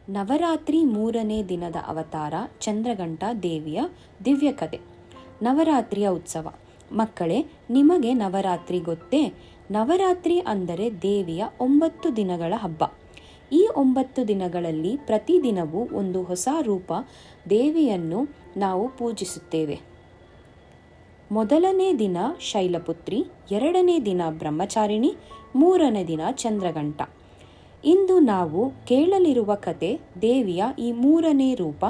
ನವರಾತ್ರಿ 3ನೇ ದಿನದ ಅವತಾರ ಚಂದ್ರಘಂಟಾ ದೇವಿಯ ದಿವ್ಯಕಥೆ. ನವರಾತ್ರಿಯ ಉತ್ಸವ. ಮಕ್ಕಳೇ, ನಿಮಗೆ ನವರಾತ್ರಿ ಗೊತ್ತೇ? ನವರಾತ್ರಿ ಅಂದರೆ ದೇವಿಯ 9 ದಿನಗಳ ಹಬ್ಬ. ಈ 9 ದಿನಗಳಲ್ಲಿ ಪ್ರತಿದಿನವೂ ಒಂದು ಹೊಸ ರೂಪ ದೇವಿಯನ್ನು ನಾವು ಪೂಜಿಸುತ್ತೇವೆ. ಮೊದಲನೇ ದಿನ ಶೈಲಪುತ್ರಿ, 2ನೇ ದಿನ ಬ್ರಹ್ಮಚಾರಿಣಿ, 3ನೇ ದಿನ ಚಂದ್ರಘಂಟ. ಇಂದು ನಾವು ಕೇಳಲಿರುವ ಕತೆ ದೇವಿಯ ಈ 3ನೇ ರೂಪ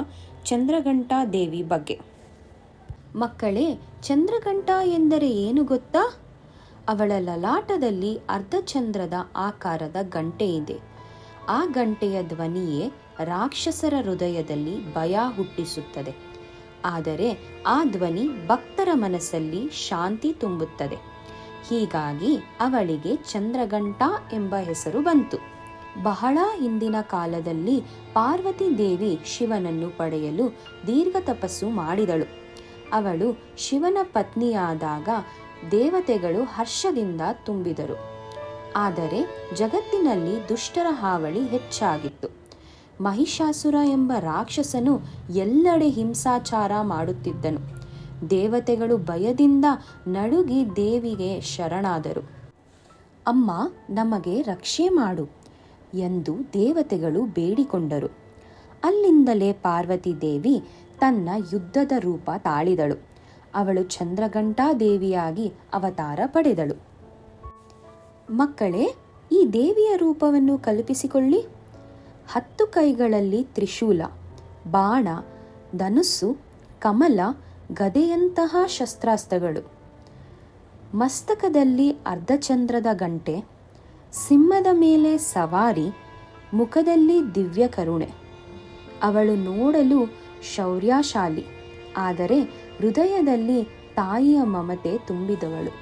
ಚಂದ್ರಘಂಟಾ ದೇವಿ ಬಗ್ಗೆ. ಮಕ್ಕಳೇ, ಚಂದ್ರಘಂಟಾ ಎಂದರೆ ಏನು ಗೊತ್ತಾ? ಅವಳ ಲಲಾಟದಲ್ಲಿ ಅರ್ಧಚಂದ್ರದ ಆಕಾರದ ಗಂಟೆ ಇದೆ. ಆ ಗಂಟೆಯ ಧ್ವನಿಯೇ ರಾಕ್ಷಸರ ಹೃದಯದಲ್ಲಿ ಭಯ ಹುಟ್ಟಿಸುತ್ತದೆ. ಆದರೆ ಆ ಧ್ವನಿ ಭಕ್ತರ ಮನಸ್ಸಲ್ಲಿ ಶಾಂತಿ ತುಂಬುತ್ತದೆ. ಹೀಗಾಗಿ ಅವಳಿಗೆ ಚಂದ್ರಘಂಟಾ ಎಂಬ ಹೆಸರು ಬಂತು. ಬಹಳ ಹಿಂದಿನ ಕಾಲದಲ್ಲಿ ಪಾರ್ವತಿ ದೇವಿ ಶಿವನನ್ನು ಪಡೆಯಲು ದೀರ್ಘ ತಪಸ್ಸು ಮಾಡಿದಳು. ಅವಳು ಶಿವನ ಪತ್ನಿಯಾದಾಗ ದೇವತೆಗಳು ಹರ್ಷದಿಂದ ತುಂಬಿದರು. ಆದರೆ ಜಗತ್ತಿನಲ್ಲಿ ದುಷ್ಟರ ಹಾವಳಿ ಹೆಚ್ಚಾಗಿತ್ತು. ಮಹಿಷಾಸುರ ಎಂಬ ರಾಕ್ಷಸನು ಎಲ್ಲೆಡೆ ಹಿಂಸಾಚಾರ ಮಾಡುತ್ತಿದ್ದನು. ದೇವತೆಗಳು ಭಯದಿಂದ ನಡುಗಿ ದೇವಿಗೆ ಶರಣಾದರು. ಅಮ್ಮ, ನಮಗೆ ರಕ್ಷೆ ಮಾಡು ಎಂದು ದೇವತೆಗಳು ಬೇಡಿಕೊಂಡರು. ಅಲ್ಲಿಂದಲೇ ಪಾರ್ವತಿ ದೇವಿ ತನ್ನ ಯುದ್ಧದ ರೂಪ ತಾಳಿದಳು. ಅವಳು ಚಂದ್ರಘಂಟಾ ದೇವಿಯಾಗಿ ಅವತಾರ ಪಡೆದಳು. ಮಕ್ಕಳೇ, ಈ ದೇವಿಯ ರೂಪವನ್ನು ಕಲ್ಪಿಸಿಕೊಳ್ಳಿ. 10 ಕೈಗಳಲ್ಲಿ ತ್ರಿಶೂಲ, ಬಾಣ, ಧನುಸ್ಸು, ಕಮಲ, ಗದೆಯಂತಹ ಶಸ್ತ್ರಾಸ್ತ್ರಗಳು, ಮಸ್ತಕದಲ್ಲಿ ಅರ್ಧಚಂದ್ರದ ಗಂಟೆ, ಸಿಂಹದ ಮೇಲೆ ಸವಾರಿ, ಮುಖದಲ್ಲಿ ದಿವ್ಯ ಕರುಣೆ. ಅವಳು ನೋಡಲು ಶೌರ್ಯಶಾಲಿ, ಆದರೆ ಹೃದಯದಲ್ಲಿ ತಾಯಿಯ ಮಮತೆ ತುಂಬಿದವಳು.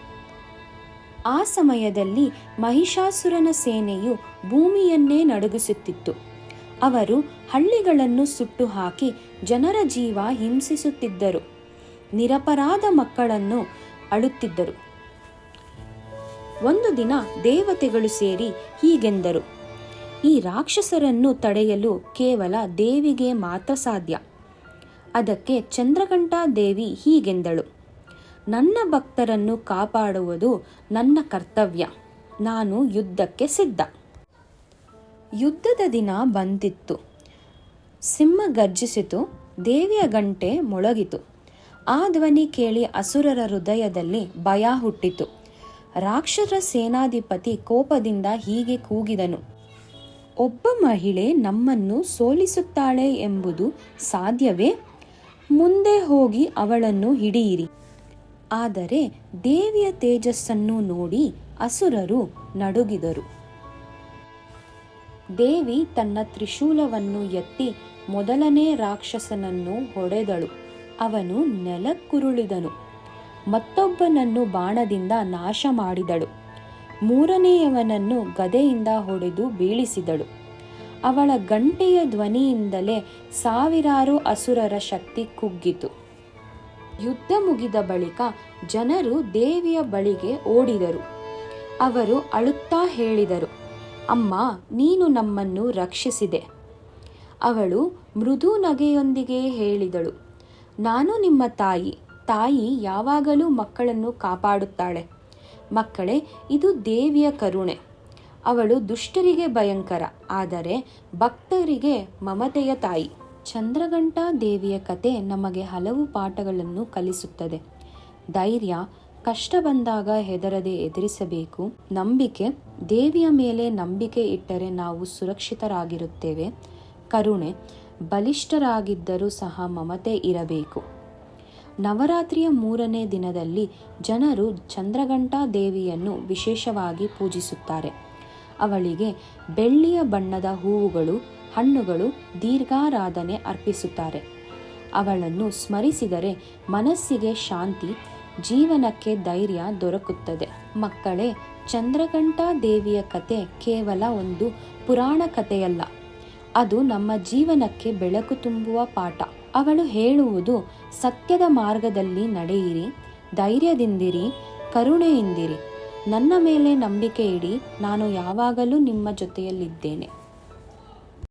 ಆ ಸಮಯದಲ್ಲಿ ಮಹಿಷಾಸುರನ ಸೇನೆಯು ಭೂಮಿಯನ್ನೇ ನಡುಗಿಸುತ್ತಿತ್ತು. ಅವರು ಹಳ್ಳಿಗಳನ್ನು ಸುಟ್ಟು ಹಾಕಿ ಜನರ ಜೀವ ಹಿಂಸಿಸುತ್ತಿದ್ದರು. ನಿರಪರಾಧ ಮಕ್ಕಳನ್ನು ಅಳುತ್ತಿದ್ದರು. ಒಂದು ದಿನ ದೇವತೆಗಳು ಸೇರಿ ಹೀಗೆಂದರು: ಈ ರಾಕ್ಷಸರನ್ನು ತಡೆಯಲು ಕೇವಲ ದೇವಿಗೆ ಮಾತ್ರ ಸಾಧ್ಯ. ಅದಕ್ಕೆ ಚಂದ್ರಘಂಟಾ ದೇವಿ ಹೀಗೆಂದಳು: ನನ್ನ ಭಕ್ತರನ್ನು ಕಾಪಾಡುವುದು ನನ್ನ ಕರ್ತವ್ಯ. ನಾನು ಯುದ್ಧಕ್ಕೆ ಸಿದ್ಧ. ಯುದ್ಧದ ದಿನ ಬಂದಿತ್ತು. ಸಿಂಹ ಗರ್ಜಿಸಿತು. ದೇವಿಯ ಗಂಟೆ ಮೊಳಗಿತು. ಆ ಧ್ವನಿ ಕೇಳಿ ಅಸುರರ ಹೃದಯದಲ್ಲಿ ಭಯ ಹುಟ್ಟಿತು. ರಾಕ್ಷಸರ ಸೇನಾಧಿಪತಿ ಕೋಪದಿಂದ ಹೀಗೆ ಕೂಗಿದನು: ಒಬ್ಬ ಮಹಿಳೆ ನಮ್ಮನ್ನು ಸೋಲಿಸುತ್ತಾಳೆ ಎಂಬುದು ಸಾಧ್ಯವೇ? ಮುಂದೆ ಹೋಗಿ ಅವಳನ್ನು ಹಿಡಿಯಿರಿ. ಆದರೆ ದೇವಿಯ ತೇಜಸ್ಸನ್ನು ನೋಡಿ ಅಸುರರು ನಡುಗಿದರು. ದೇವಿ ತನ್ನ ತ್ರಿಶೂಲವನ್ನು ಎತ್ತಿ ಮೊದಲನೇ ರಾಕ್ಷಸನನ್ನು ಹೊಡೆದಳು. ಅವನು ನೆಲಕ್ಕುರುಳಿದನು. ಮತ್ತೊಬ್ಬನನ್ನು ಬಾಣದಿಂದ ನಾಶ ಮಾಡಿದಳು. 3ನೇಯವನನ್ನು ಗದೆಯಿಂದ ಹೊಡೆದು ಬೀಳಿಸಿದಳು. ಅವಳ ಗಂಟೆಯ ಧ್ವನಿಯಿಂದಲೇ ಸಾವಿರಾರು ಅಸುರರ ಶಕ್ತಿ ಕುಗ್ಗಿತು. ಯುದ್ಧ ಮುಗಿದ ಬಳಿಕ ಜನರು ದೇವಿಯ ಬಳಿಗೆ ಓಡಿದರು. ಅವರು ಅಳುತ್ತಾ ಹೇಳಿದರು: ಅಮ್ಮ, ನೀನು ನಮ್ಮನ್ನು ರಕ್ಷಿಸಿದೆ. ಅವಳು ಮೃದು ನಗೆಯೊಂದಿಗೆ ಹೇಳಿದಳು: ನಾನು ನಿಮ್ಮ ತಾಯಿ. ತಾಯಿ ಯಾವಾಗಲೂ ಮಕ್ಕಳನ್ನು ಕಾಪಾಡುತ್ತಾಳೆ. ಮಕ್ಕಳೇ, ಇದು ದೇವಿಯ ಕರುಣೆ. ಅವಳು ದುಷ್ಟರಿಗೆ ಭಯಂಕರ, ಆದರೆ ಭಕ್ತರಿಗೆ ಮಮತೆಯ ತಾಯಿ. ಚಂದ್ರಘಂಟಾ ದೇವಿಯ ಕತೆ ನಮಗೆ ಹಲವು ಪಾಠಗಳನ್ನು ಕಲಿಸುತ್ತದೆ. ಧೈರ್ಯ, ಕಷ್ಟ ಬಂದಾಗ ಹೆದರದೆ ಎದುರಿಸಬೇಕು. ನಂಬಿಕೆ, ದೇವಿಯ ಮೇಲೆ ನಂಬಿಕೆ ಇಟ್ಟರೆ ನಾವು ಸುರಕ್ಷಿತರಾಗಿರುತ್ತೇವೆ. ಕರುಣೆ, ಬಲಿಷ್ಠರಾಗಿದ್ದರೂ ಸಹ ಮಮತೆ ಇರಬೇಕು. ನವರಾತ್ರಿಯ 3ನೇ ದಿನದಲ್ಲಿ ಜನರು ಚಂದ್ರಘಂಟಾ ದೇವಿಯನ್ನು ವಿಶೇಷವಾಗಿ ಪೂಜಿಸುತ್ತಾರೆ. ಅವಳಿಗೆ ಬೆಳ್ಳಿಯ ಬಣ್ಣದ ಹೂವುಗಳು, ಹಣ್ಣುಗಳು, ದೀರ್ಘಾರಾಧನೆ ಅರ್ಪಿಸುತ್ತಾರೆ. ಅವಳನ್ನು ಸ್ಮರಿಸಿದರೆ ಮನಸ್ಸಿಗೆ ಶಾಂತಿ, ಜೀವನಕ್ಕೆ ಧೈರ್ಯ ದೊರಕುತ್ತದೆ. ಮಕ್ಕಳೇ, ಚಂದ್ರಘಂಟಾ ದೇವಿಯ ಕತೆ ಕೇವಲ ಒಂದು ಪುರಾಣ ಕಥೆಯಲ್ಲ. ಅದು ನಮ್ಮ ಜೀವನಕ್ಕೆ ಬೆಳಕು ತುಂಬುವ ಪಾಠ. ಅವಳು ಹೇಳುವುದು: ಸತ್ಯದ ಮಾರ್ಗದಲ್ಲಿ ನಡೆಯಿರಿ, ಧೈರ್ಯದಿಂದಿರಿ, ಕರುಣೆಯಿಂದಿರಿ. ನನ್ನ ಮೇಲೆ ನಂಬಿಕೆ ಇಡಿ. ನಾನು ಯಾವಾಗಲೂ ನಿಮ್ಮ ಜೊತೆಯಲ್ಲಿದ್ದೇನೆ.